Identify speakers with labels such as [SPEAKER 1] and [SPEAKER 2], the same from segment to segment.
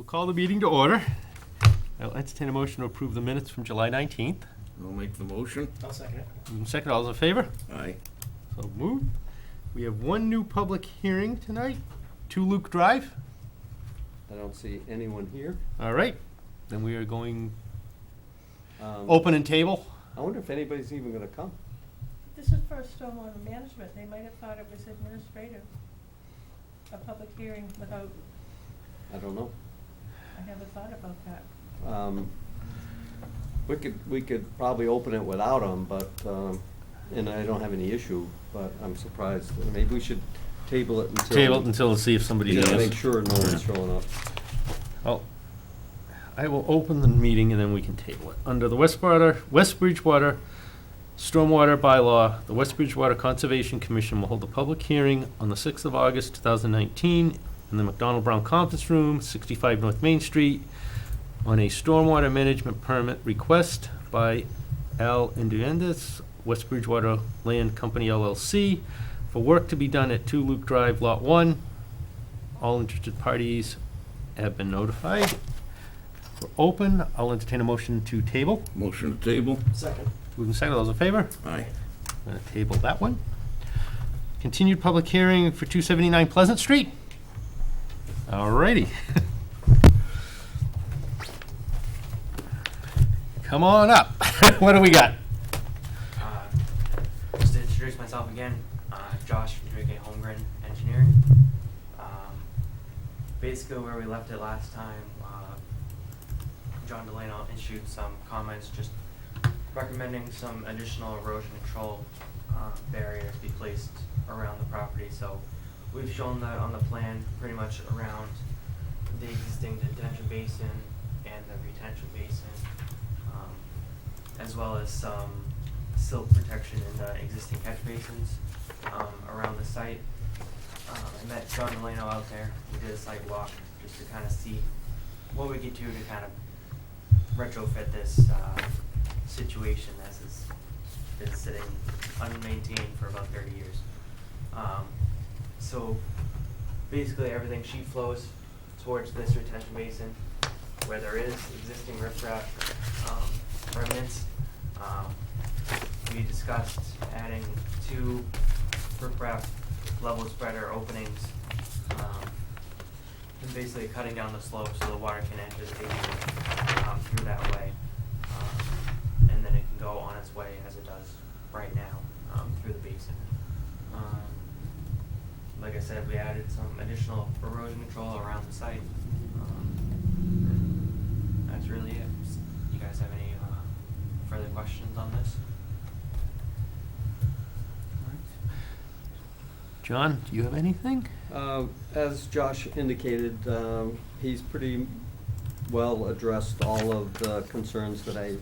[SPEAKER 1] call the meeting to order. I'll entertain a motion to approve the minutes from July 19th.
[SPEAKER 2] I'll make the motion.
[SPEAKER 3] I'll second it.
[SPEAKER 1] Moved and seconded. All those in favor?
[SPEAKER 2] Aye.
[SPEAKER 1] So moved. We have one new public hearing tonight, 2 Luke Drive.
[SPEAKER 4] I don't see anyone here.
[SPEAKER 1] All right. Then we are going
[SPEAKER 4] Um,
[SPEAKER 1] open and table.
[SPEAKER 4] I wonder if anybody's even gonna come.
[SPEAKER 5] This is for stormwater management. They might have thought it was administrative, a public hearing without,
[SPEAKER 4] I don't know.
[SPEAKER 5] I never thought about that.
[SPEAKER 4] We could probably open it without them, but, and I don't have any issue, but I'm surprised. Maybe we should table it until.
[SPEAKER 1] Table it until see if somebody
[SPEAKER 4] Yeah,
[SPEAKER 1] does.
[SPEAKER 4] make sure no one's showing up.
[SPEAKER 1] Well, I will open the meeting and then we can table it. Under the West Bridgewater Stormwater Bylaw, the West Bridgewater Conservation Commission will hold a public hearing on the 6th of August, 2019, in the McDonald Brown Conference Room, 65 North Main Street, on a stormwater management permit request by Al Induendis, West Bridgewater Land Company LLC, for work to be done at 2 Luke Drive, Lot 1. All interested parties have been notified. We're open. I'll entertain a motion to table.
[SPEAKER 2] Motion to table.
[SPEAKER 3] Second.
[SPEAKER 1] Moving second, all those in favor?
[SPEAKER 2] Aye.
[SPEAKER 1] I'm going to table that one. Continued public hearing for 279 Pleasant Street. All righty. Come on up. What do we got?
[SPEAKER 6] Just to introduce myself again, Josh from JK Holmgren Engineering. Basically where we left it last time, John Delano issued some comments just recommending some additional erosion control barriers be placed around the property. So we've shown that on the plan pretty much around the existing detention basin and the retention basin, as well as some silt protection in the existing catch basins around the site. I met John Delano out there. We did a site walk just to kind of see what we could do to kind of retrofit this situation as it's been sitting unmaintained for about 30 years. So basically everything sheet flows towards this retention basin where there is existing riprap remnants. We discussed adding 2 riprap level spreader openings and basically cutting down the slope so the water can enter the basin through that way. And then it can go on its way as it does right now through the basin. Like I said, we added some additional erosion control around the site. And that's really it. You guys have any further questions on this?
[SPEAKER 1] John, do you have anything?
[SPEAKER 4] As Josh indicated, he's pretty well addressed all of the concerns that I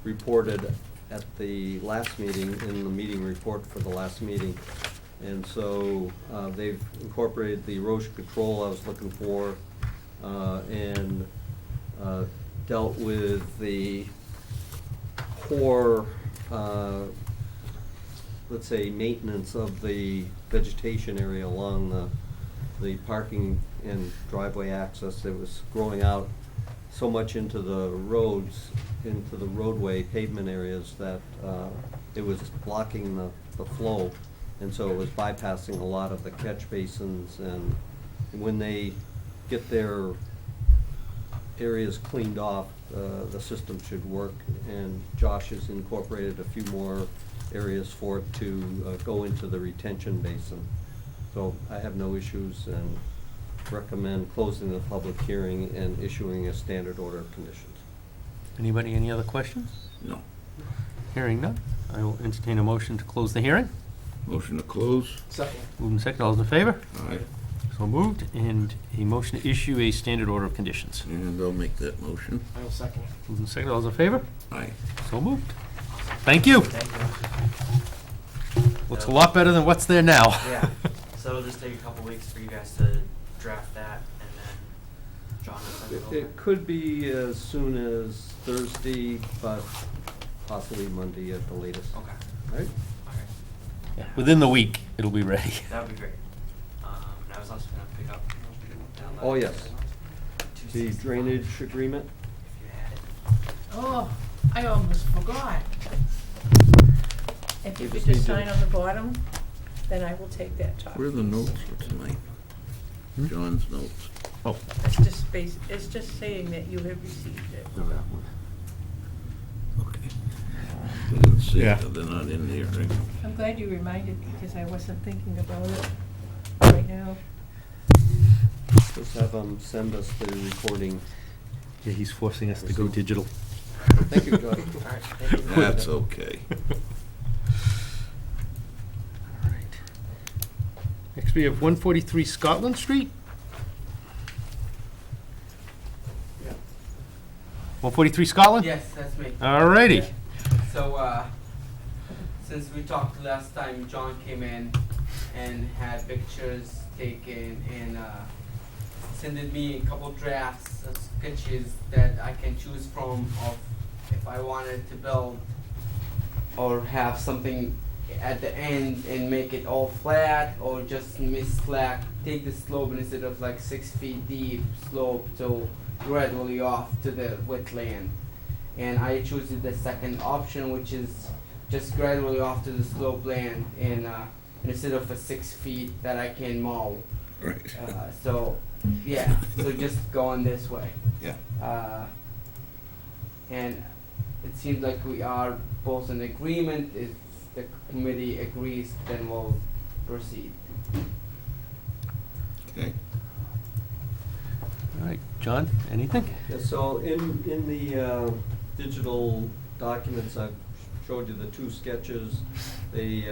[SPEAKER 4] reported at the last meeting, in the meeting report for the last meeting. And so they've incorporated the erosion control I was looking for, and dealt with the core, let's say, maintenance of the vegetation area along the parking and driveway access that was growing out so much into the roads, into the roadway pavement areas, that it was blocking the flow. And so it was bypassing a lot of the catch basins, and when they get their areas cleaned off, the system should work. And Josh has incorporated a few more areas for it to go into the retention basin. So I have no issues and recommend closing the public hearing and issuing a standard order of conditions.
[SPEAKER 1] Anybody, any other questions?
[SPEAKER 2] No.
[SPEAKER 1] Hearing none, I will entertain a motion to close the hearing.
[SPEAKER 2] Motion to close.
[SPEAKER 3] Second.
[SPEAKER 1] Moving second, all those in favor?
[SPEAKER 2] Aye.
[SPEAKER 1] So moved, and a motion to issue a standard order of conditions.
[SPEAKER 2] And I'll make that motion.
[SPEAKER 3] I will second it.
[SPEAKER 1] Moving second, all those in favor?
[SPEAKER 2] Aye.
[SPEAKER 1] So moved. Thank you.
[SPEAKER 6] Thank you.
[SPEAKER 1] Looks a lot better than what's there now.
[SPEAKER 6] Yeah. So it'll just take a couple weeks for you guys to draft that, and then John will send it over.
[SPEAKER 4] It could be as soon as Thursday, but possibly Monday at the latest.
[SPEAKER 6] Okay.
[SPEAKER 4] All right?
[SPEAKER 6] Alright.
[SPEAKER 1] Yeah, within the week, it'll be ready.
[SPEAKER 6] That would be great. And I was also gonna pick up down the.
[SPEAKER 4] Oh, yes. the drainage agreement.
[SPEAKER 6] If you had it.
[SPEAKER 5] Oh, I almost forgot. If you
[SPEAKER 4] We
[SPEAKER 5] could
[SPEAKER 4] just need
[SPEAKER 5] just
[SPEAKER 4] to-
[SPEAKER 5] sign on the bottom, then I will take that top.
[SPEAKER 2] Where are the notes for tonight?
[SPEAKER 1] Hmm?
[SPEAKER 2] John's notes.
[SPEAKER 1] Oh.
[SPEAKER 5] It's just saying that you have received it.
[SPEAKER 2] Okay. I didn't see
[SPEAKER 1] Yeah.
[SPEAKER 2] it, they're not in here, right?
[SPEAKER 5] I'm glad you reminded me, because I wasn't thinking about it right now.
[SPEAKER 4] Just have them send us the recording.
[SPEAKER 1] Yeah, he's forcing us to go digital.
[SPEAKER 4] Thank you, Joy.
[SPEAKER 6] All right, thank you.
[SPEAKER 2] That's okay.
[SPEAKER 1] All right. Next, we have 143 Scotland Street. 143 Scotland?
[SPEAKER 3] Yes, that's me.
[SPEAKER 1] All righty.
[SPEAKER 3] So, since we talked last time, John came in and had pictures taken and sent me a couple drafts of sketches that I can choose from of if I wanted to build or have something at the end and make it all flat or just slack, take the slope and instead of like 6 feet deep slope to gradually off to the wetland. And I choose the second option, which is just gradually off to the slope land and instead of a 6 feet that I can mow.
[SPEAKER 2] Right.
[SPEAKER 3] So yeah, so just going this way.
[SPEAKER 2] Yeah.
[SPEAKER 3] And it seems like we are both in agreement. If the committee agrees, then we'll proceed.
[SPEAKER 2] Okay.
[SPEAKER 1] All right, John, anything?
[SPEAKER 4] Yeah, so in the digital documents, I've showed you the two sketches. They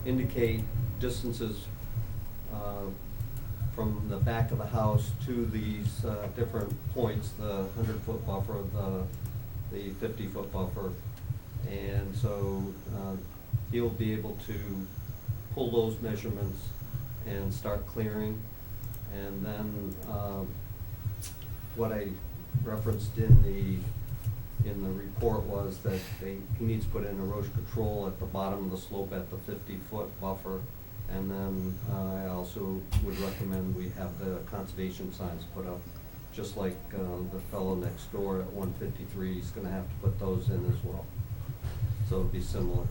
[SPEAKER 4] indicate distances from the back of the house to these different points, the 100-foot buffer, the 50-foot buffer. And so he'll be able to pull those measurements and start clearing. And then what I referenced in the report was that he needs to put in erosion control at the bottom of the slope at the 50-foot buffer. And then I also would recommend we have the conservation signs put up, just like the fellow next door at 153, he's gonna have to put those in as well. So it'll be similar.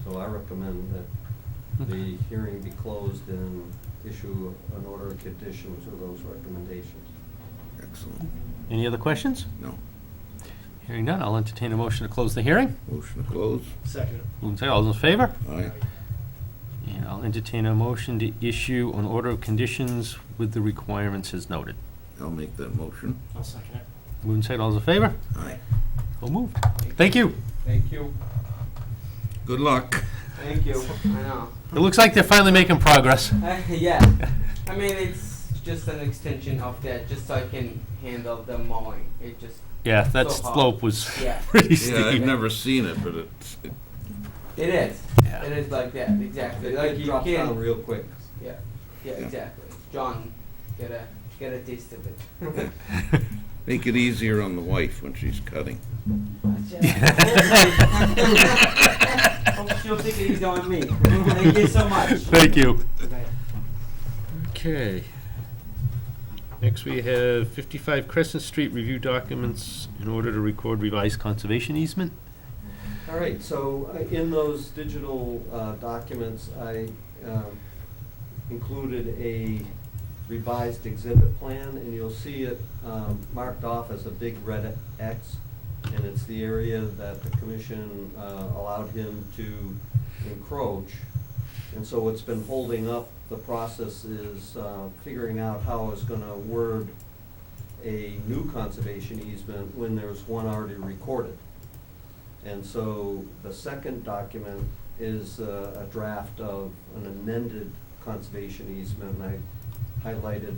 [SPEAKER 4] So I recommend that the hearing be closed and issue an order of conditions with those recommendations.
[SPEAKER 2] Excellent.
[SPEAKER 1] Any other questions?
[SPEAKER 2] No.
[SPEAKER 1] Hearing none, I'll entertain a motion to close the hearing.
[SPEAKER 2] Motion to close?
[SPEAKER 7] Second.
[SPEAKER 1] Move and say all those in favor?
[SPEAKER 2] Aye.
[SPEAKER 1] And I'll entertain a motion to issue an order of conditions with the requirements as noted.
[SPEAKER 2] I'll make that motion.
[SPEAKER 7] I'll second it.
[SPEAKER 1] Move and say all those in favor?
[SPEAKER 2] Aye.
[SPEAKER 1] So moved. Thank you.
[SPEAKER 3] Thank you.
[SPEAKER 2] Good luck.
[SPEAKER 3] Thank you. I know.
[SPEAKER 1] It looks like they're finally making progress.
[SPEAKER 3] Yeah. I mean, it's just an extension of that, just so I can handle the mowing. It just,
[SPEAKER 1] Yeah, that
[SPEAKER 3] So hard.
[SPEAKER 1] slope was
[SPEAKER 3] Yeah.
[SPEAKER 1] pretty
[SPEAKER 2] Yeah, I've
[SPEAKER 1] steep.
[SPEAKER 2] never seen it, but it
[SPEAKER 3] it is.
[SPEAKER 1] Yeah.
[SPEAKER 3] It is like that, exactly. Like
[SPEAKER 4] It
[SPEAKER 3] you
[SPEAKER 4] drops
[SPEAKER 3] can.
[SPEAKER 4] down real quick.
[SPEAKER 3] Yeah. Yeah,
[SPEAKER 2] Yeah.
[SPEAKER 3] exactly. John, get a taste of it.
[SPEAKER 2] make it easier on the wife when she's cutting.
[SPEAKER 3] Hope she'll take it easy on me. Thank you so much.
[SPEAKER 1] Thank you. Okay. Next, we have 55 Crescent Street review documents in order to record revised conservation easement.
[SPEAKER 4] All right, so in those digital documents, I included a revised exhibit plan, and you'll see it marked off as a big red X, and it's the area that the commission allowed him to encroach. And so what's been holding up the process is figuring out how it's gonna word a new conservation easement when there's one already recorded. And so the second document is a draft of an amended conservation easement, and I highlighted,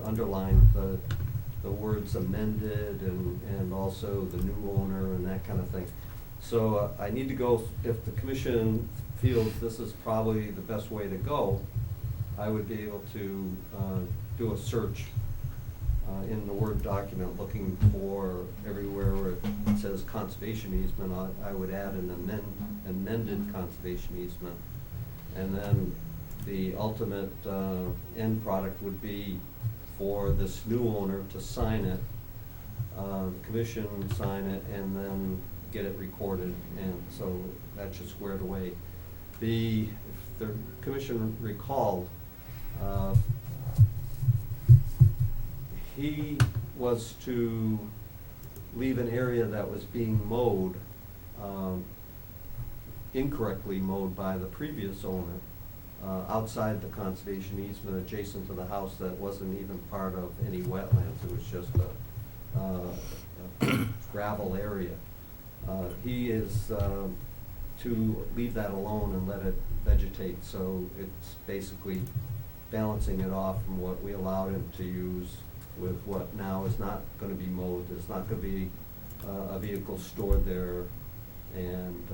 [SPEAKER 4] underlined the words amended and also the new owner and that kind of thing. So I need to go, if the commission feels this is probably the best way to go, I would be able to do a search in the Word document, looking for everywhere where it says conservation easement. I would add an amended conservation easement. And then the ultimate end product would be for this new owner to sign it commission sign it and then get it recorded, and so that's just squared away. If the commission recalled, he was to leave an area that was being mowed, incorrectly mowed by the previous owner, outside the conservation easement adjacent to the house that wasn't even part of any wetlands. It was just a gravel area. He is to leave that alone and let it vegetate, so it's basically balancing it off from what we allowed him to use with what now is not gonna be mowed. There's not gonna be a vehicle stored there, and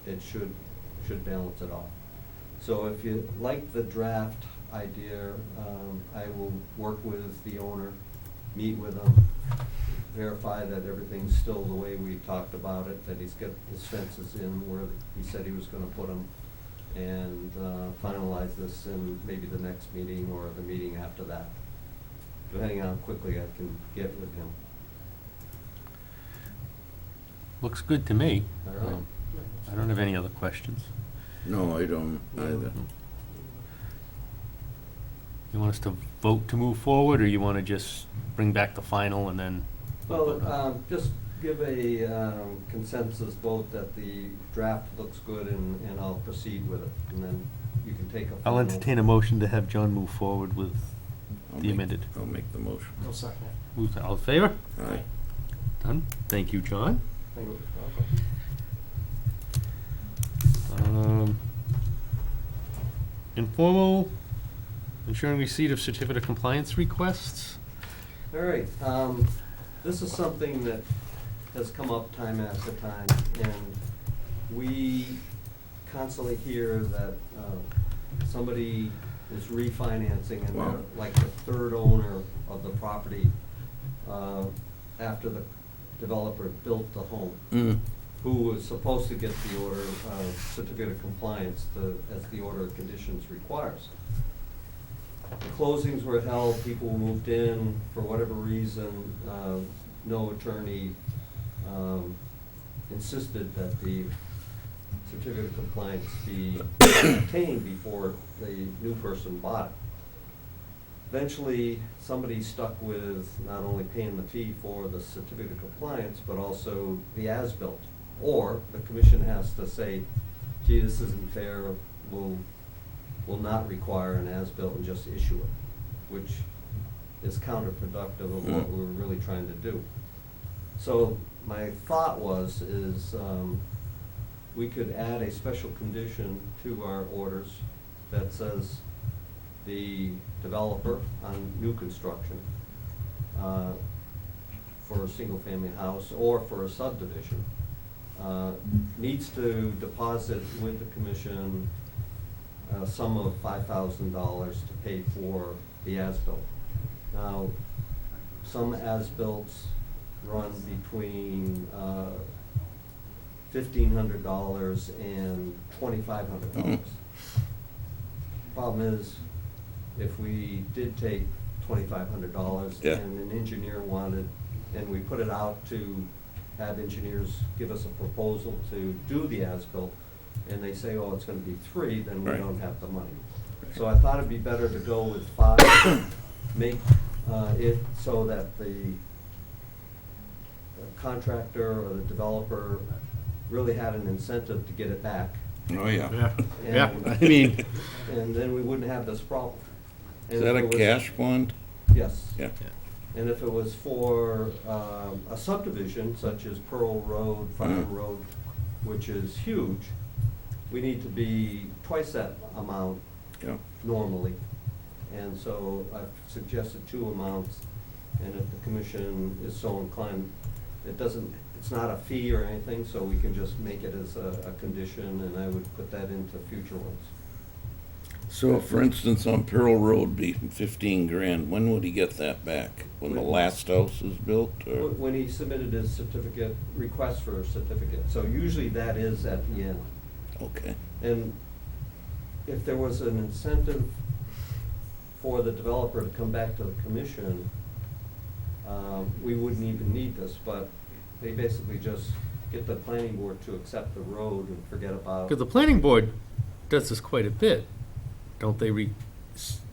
[SPEAKER 4] it should balance it off. So if you like the draft idea, I will work with the owner, meet with him, verify that everything's still the way we talked about it, that he's got his fences in where he said he was gonna put them, and finalize this in maybe the next meeting or the meeting after that, depending on how quickly I can get with him.
[SPEAKER 1] Looks good to me.
[SPEAKER 4] All right.
[SPEAKER 1] I don't have any other questions.
[SPEAKER 2] No, I don't either.
[SPEAKER 1] You want us to vote to move forward, or you want to just bring back the final and then?
[SPEAKER 4] Well, just give a consensus vote that the draft looks good, and I'll proceed with it, and then you can take a
[SPEAKER 1] I'll
[SPEAKER 4] final.
[SPEAKER 1] entertain a motion to have John move forward with
[SPEAKER 2] I'll
[SPEAKER 1] the
[SPEAKER 2] make-
[SPEAKER 1] amended.
[SPEAKER 2] I'll make the motion.
[SPEAKER 6] I'll second it.
[SPEAKER 1] Move to- All in favor?
[SPEAKER 2] Aye.
[SPEAKER 1] Done. Thank you, John.
[SPEAKER 4] Thank you.
[SPEAKER 1] Informal, ensuring receipt of certificate of compliance requests.
[SPEAKER 4] All right, this is something that has come up time after time, and we constantly hear that somebody is refinancing and they're
[SPEAKER 2] Wow.
[SPEAKER 4] like the third owner of the property after the developer built the home, who was supposed to get the order, certificate of compliance, as the order of conditions requires. The closings were held, people moved in, for whatever reason, no attorney insisted that the certificate of compliance be obtained before the new person bought it. Eventually, somebody stuck with not only paying the fee for the certificate of compliance, but also the as-built. Or the commission has to say, gee, this isn't fair, we'll not require an as-built and just issue it, which is counterproductive of what we're really trying to do. So my thought is we could add a special condition to our orders that says the developer on new construction for a single-family house or for a subdivision needs to deposit with the commission a sum of $5,000 to pay for the as-built. Now, some as-bills run between $1,500 and $2,500. Problem is, if we did take $2,500
[SPEAKER 2] Yeah.
[SPEAKER 4] and an engineer wanted, and we put it out to have engineers give us a proposal to do the as-built, and they say, oh, it's gonna be $3,000, then we
[SPEAKER 2] Right.
[SPEAKER 4] don't have the money. So I thought it'd be better to go with 5, make it so that the contractor or the developer really had an incentive to get it back.
[SPEAKER 2] Oh, yeah.
[SPEAKER 1] Yeah,
[SPEAKER 4] And-
[SPEAKER 1] I mean,
[SPEAKER 4] And then we wouldn't have this problem.
[SPEAKER 2] Is
[SPEAKER 4] And
[SPEAKER 2] that
[SPEAKER 4] if
[SPEAKER 2] a
[SPEAKER 4] it was-
[SPEAKER 2] cash bond?
[SPEAKER 4] Yes.
[SPEAKER 2] Yeah.
[SPEAKER 4] And if it was for a subdivision such as Pearl Road, Farm
[SPEAKER 2] Mhm.
[SPEAKER 4] Road, which is huge, we need to be twice that amount
[SPEAKER 2] Yeah.
[SPEAKER 4] normally. And so I've suggested 2 amounts, and if the commission is so inclined, it's not a fee or anything, so we can just make it as a condition, and I would put that into future ones.
[SPEAKER 2] So for instance, on Pearl Road be 15 grand, when would he get that back? When the last house is built, or?
[SPEAKER 4] When he submitted his certificate, request for a certificate, so usually that is at the end.
[SPEAKER 2] Okay.
[SPEAKER 4] And if there was an incentive for the developer to come back to the commission, we wouldn't even need this, but they basically just get the planning board to accept the road and forget about.
[SPEAKER 1] Because the planning board does this quite a bit, don't they?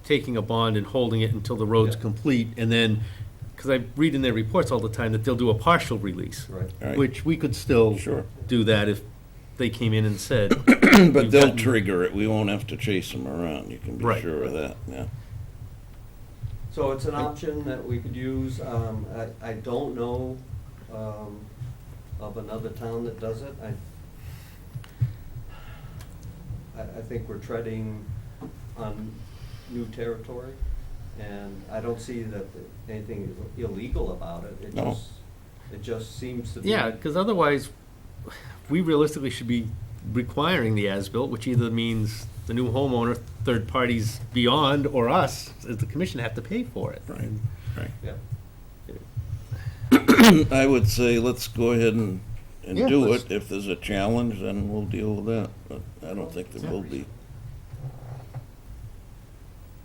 [SPEAKER 1] Taking a bond and holding it until the road's
[SPEAKER 4] Yeah.
[SPEAKER 1] complete, and then, because I read in their reports all the time that they'll do a partial release.
[SPEAKER 4] Right.
[SPEAKER 2] Right.
[SPEAKER 1] Which we could still
[SPEAKER 2] Sure.
[SPEAKER 1] do that if they came in and said.
[SPEAKER 2] But
[SPEAKER 1] "We've
[SPEAKER 2] they'll
[SPEAKER 1] gotten-"
[SPEAKER 2] trigger it. We won't have to chase them around. You can be
[SPEAKER 1] Right.
[SPEAKER 2] sure of that, yeah.
[SPEAKER 4] So it's an option that we could use. I don't know of another town that does it. I think we're treading on new territory, and I don't see that anything is illegal about it.
[SPEAKER 2] No.
[SPEAKER 4] It just seems to be.
[SPEAKER 1] Yeah, because otherwise, we realistically should be requiring the as-built, which either means the new homeowner, third parties beyond, or us, as the commission, have to pay for it.
[SPEAKER 2] Right, right.
[SPEAKER 4] Yeah.
[SPEAKER 2] I would say let's go ahead and
[SPEAKER 1] Yeah,
[SPEAKER 2] do
[SPEAKER 1] let's-
[SPEAKER 2] it. If there's a challenge, then we'll deal with that, but I don't think there will be.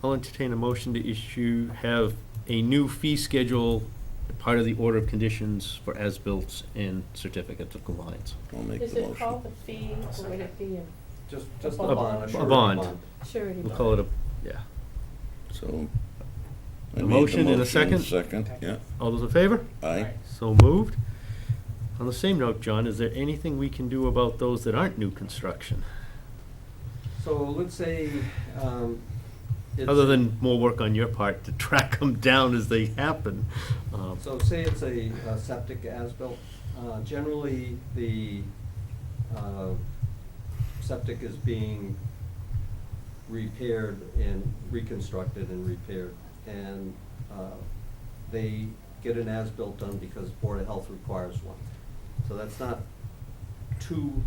[SPEAKER 1] I'll entertain a motion to have a new fee schedule, part of the order of conditions for as-built and certificates of compliance.
[SPEAKER 2] I'll make
[SPEAKER 5] Is
[SPEAKER 2] the
[SPEAKER 5] it called
[SPEAKER 2] motion.
[SPEAKER 5] a fee, or would it be
[SPEAKER 4] Just
[SPEAKER 5] A
[SPEAKER 4] a
[SPEAKER 5] bond.
[SPEAKER 4] bond,
[SPEAKER 1] A
[SPEAKER 4] surety
[SPEAKER 1] bond.
[SPEAKER 5] a surety bond?
[SPEAKER 1] We'll call it a, yeah.
[SPEAKER 2] So. I
[SPEAKER 1] A
[SPEAKER 2] made the
[SPEAKER 1] motion and a second?
[SPEAKER 2] Second, yeah.
[SPEAKER 1] All those in favor?
[SPEAKER 2] Aye.
[SPEAKER 1] So moved. On the same note, John, is there anything we can do about those that aren't new construction?
[SPEAKER 4] So let's say, it's.
[SPEAKER 1] Other than more work on your part to track them down as they happen?
[SPEAKER 4] So say it's a septic as-built, generally the septic is being repaired and reconstructed and repaired. And they get an as-built done because Board of Health requires one. So that's not too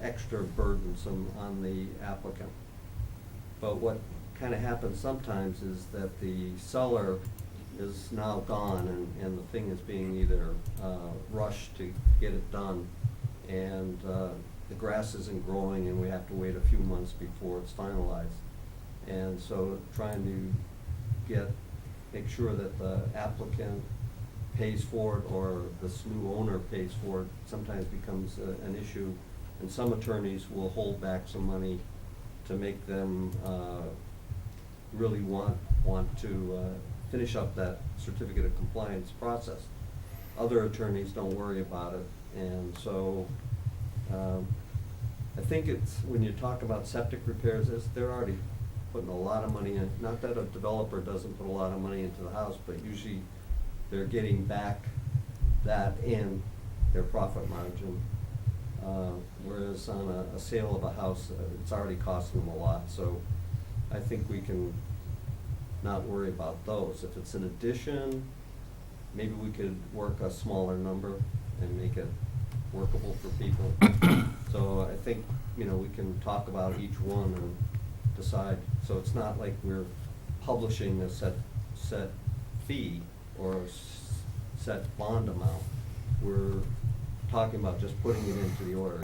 [SPEAKER 4] extra burdensome on the applicant. But what kind of happens sometimes is that the seller is now gone and the thing is being either rushed to get it done, and the grass isn't growing and we have to wait a few months before it's finalized. And so trying to make sure that the applicant pays for it or this new owner pays for it sometimes becomes an issue. And some attorneys will hold back some money to make them really want to finish up that certificate of compliance process. Other attorneys don't worry about it, and so I think it's, when you talk about septic repairs, they're already putting a lot of money in. Not that a developer doesn't put a lot of money into the house, but usually they're getting back that in their profit margin. Whereas on a sale of a house, it's already costing them a lot, so I think we can not worry about those. If it's an addition, maybe we could work a smaller number and make it workable for people. So I think, we can talk about each one and decide. So it's not like we're publishing a set fee or a set bond amount. We're talking about just putting it into the order.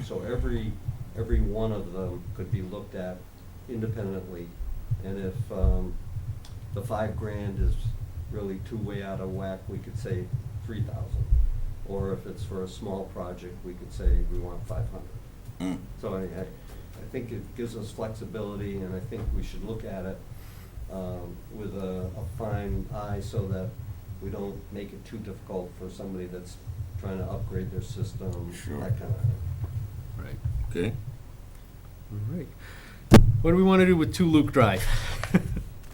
[SPEAKER 4] So every one of them could be looked at independently. And if the $5,000 is really too way out of whack, we could say 3,000. Or if it's for a small project, we could say we want 500.
[SPEAKER 2] Mm.
[SPEAKER 4] So I think it gives us flexibility, and I think we should look at it with a fine eye so that we don't make it too difficult for somebody that's trying to upgrade their system,
[SPEAKER 2] Sure.
[SPEAKER 4] that kind of thing.
[SPEAKER 1] Right.
[SPEAKER 2] Okay.
[SPEAKER 1] All right. What do we want to do with 2 Luke Drive?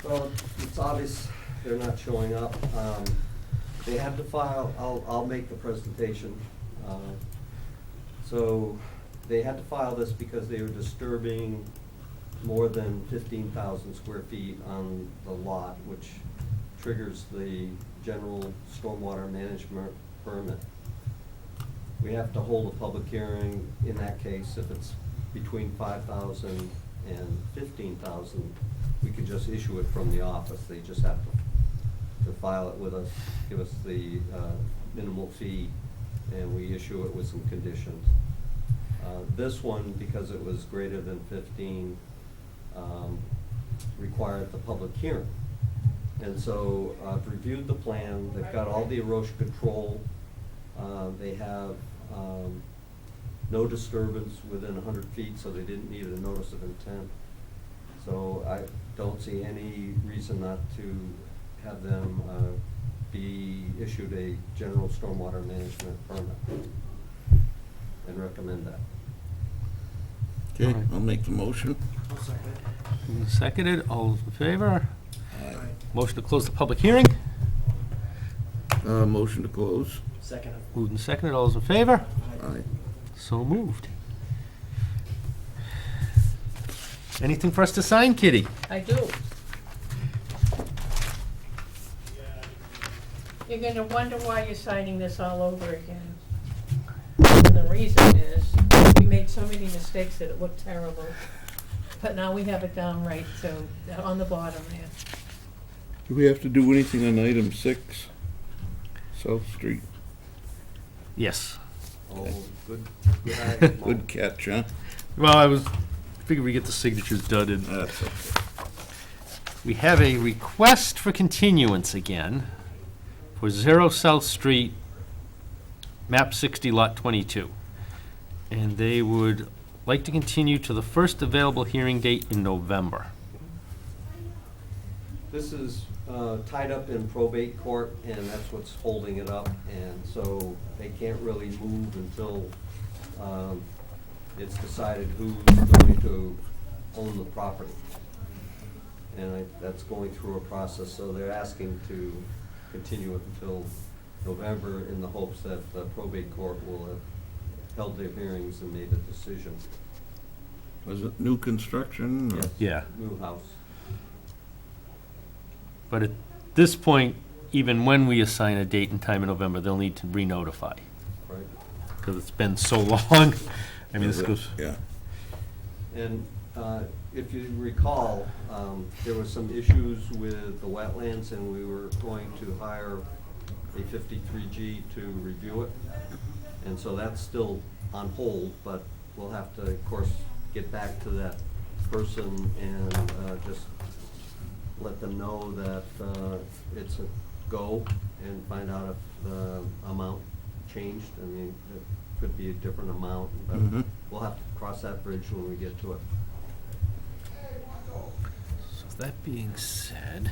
[SPEAKER 4] Well, it's obvious they're not showing up. They had to file, I'll make the presentation. So they had to file this because they were disturbing more than 15,000 square feet on the lot, which triggers the general stormwater management permit. We have to hold a public hearing in that case. If it's between 5,000 and 15,000, we could just issue it from the office. They just have to file it with us, give us the minimal fee, and we issue it with some conditions. This one, because it was greater than 15, required the public hearing. And so I've reviewed the plan, they've got all the erosion control, they have no disturbance within 100 feet, so they didn't need a notice of intent. So I don't see any reason not to have them be issued a general stormwater management permit, and recommend that.
[SPEAKER 2] Okay,
[SPEAKER 1] Alright.
[SPEAKER 2] I'll make the motion.
[SPEAKER 1] Seconded, all those in favor?
[SPEAKER 2] Aye.
[SPEAKER 1] Motion to close the public hearing.
[SPEAKER 2] Motion to close.
[SPEAKER 7] Second.
[SPEAKER 1] Moved and seconded, all those in favor?
[SPEAKER 2] Aye.
[SPEAKER 1] So moved. Anything for us to sign, Kitty?
[SPEAKER 5] I do. You're gonna wonder why you're signing this all over again. And the reason is, we made so many mistakes that it looked terrible. But now we have it down right, so, on the bottom there.
[SPEAKER 2] Do we have to do anything on item 6? South Street.
[SPEAKER 1] Yes.
[SPEAKER 4] Oh, good eye.
[SPEAKER 2] Good catch, huh?
[SPEAKER 1] Well, I figured we get the signatures done and
[SPEAKER 2] That's okay.
[SPEAKER 1] we have a request for continuance again for 0 South Street, map 60, lot 22. And they would like to continue to the first available hearing date in November.
[SPEAKER 4] This is tied up in probate court, and that's what's holding it up, and so they can't really move until it's decided who's going to own the property. And that's going through a process, so they're asking to continue it until November in the hopes that the probate court will have held their hearings and made a decision.
[SPEAKER 2] Was it new construction? or-
[SPEAKER 4] Yes.
[SPEAKER 1] Yeah.
[SPEAKER 4] New house.
[SPEAKER 1] But at this point, even when we assign a date and time in November, they'll need to re-notify,
[SPEAKER 4] Right.
[SPEAKER 1] because it's been so long. I mean, this goes,
[SPEAKER 2] Yeah.
[SPEAKER 4] And if you recall, there were some issues with the wetlands, and we were going to hire a 53G to review it. And so that's still on hold, but we'll have to, of course, get back to that person and just let them know that it's a go, and find out if the amount changed. I mean, it could be a different amount, but
[SPEAKER 2] Mhm.
[SPEAKER 4] we'll have to cross that bridge when we get to it.
[SPEAKER 1] so that being said,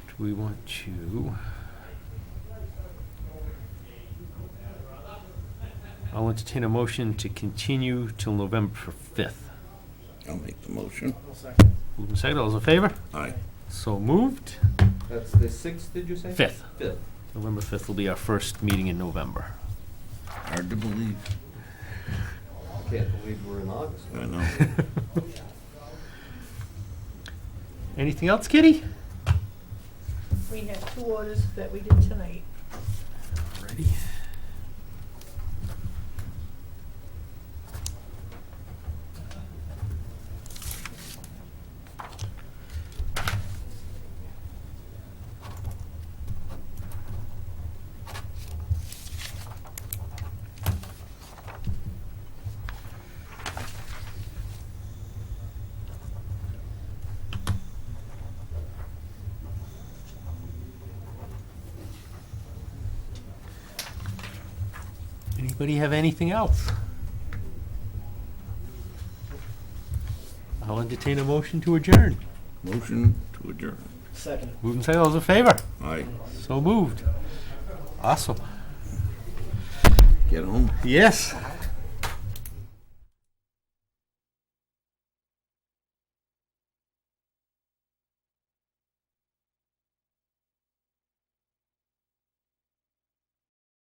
[SPEAKER 1] do we want to? I'll entertain a motion to continue till November 5th.
[SPEAKER 2] I'll make the motion.
[SPEAKER 7] Second.
[SPEAKER 1] Moving second, all those in favor?
[SPEAKER 2] Aye.
[SPEAKER 1] So moved.
[SPEAKER 4] That's the 6th, did you say?
[SPEAKER 1] 5th.
[SPEAKER 4] 5th.
[SPEAKER 1] November 5th will be our first meeting in November.
[SPEAKER 2] Hard to believe.
[SPEAKER 4] Can't believe we're in August.
[SPEAKER 2] I know.
[SPEAKER 1] Anything else, Kitty?
[SPEAKER 5] We have 2 orders that we did tonight.
[SPEAKER 1] Ready. Anybody have anything else? I'll entertain a motion to adjourn.
[SPEAKER 2] Motion to adjourn.
[SPEAKER 7] Second.
[SPEAKER 1] Moving second, all those in favor?
[SPEAKER 2] Aye.
[SPEAKER 1] So moved. Awesome.
[SPEAKER 2] Get home.
[SPEAKER 1] Yes.